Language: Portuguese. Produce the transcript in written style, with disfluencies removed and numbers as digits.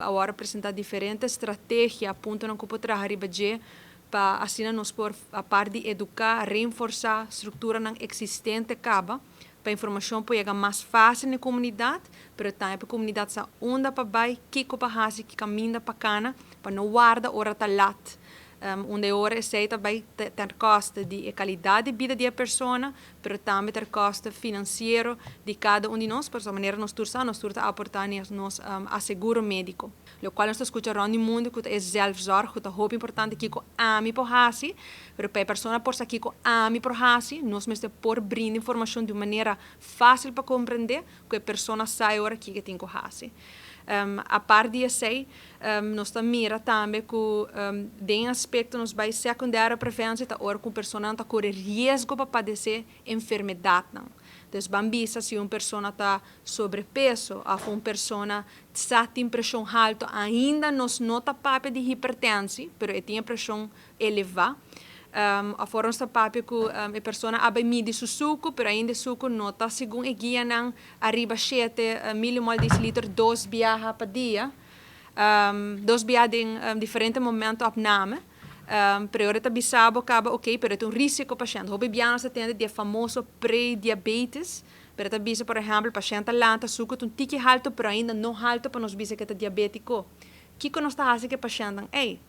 Agora apresentar diferentes estratégias apontando que pode trabalhar para assim nós por a parte de educar, reforçar a estrutura não existente acaba para a informação poder chegar mais fácil na comunidade, mas também para a comunidade sa onda para vai que para hasi que caminha para cana para não guarda ora talat. Onde ora é também ter custo de qualidade de vida da pessoa, mas também ter custo financeiro de cada de nós, por essa maneira nós tursa aportar nos asseguro médico. O qual nós escutamos no mundo que é zelfzorg, que é muito importante que ami por hasi, mas para a pessoa por que ami por hasi, nós mesmo por brindar informação de maneira fácil para compreender que a pessoa sai ora que tem que hasi. A parte disso, nós mira também que tem aspecto nos vai secundário preferência tá ora com pessoa não tá correr risco para padecer enfermidade não. Então, bambisa se uma pessoa está sobrepeso, ou uma pessoa está com pressão alta, ainda nos nota papel de hipertensão, mas tem pressão elevada. Afora nós papel que a pessoa abre mide su suco, mas ainda suco nota segundo a guia não arriba 7 millimol decilitro 2 viaja per dia. 2 viaja em diferentes momentos opname. Priorita bisabo acaba ok, pero é um risco paciente. Hobby biano se tende de famoso pré-diabetes. Pero tá bisa, por exemplo, paciente lanta suco um tique alto, pero ainda não alto para nós bisa que tá diabético. Que nós tá assim que paciente, ei,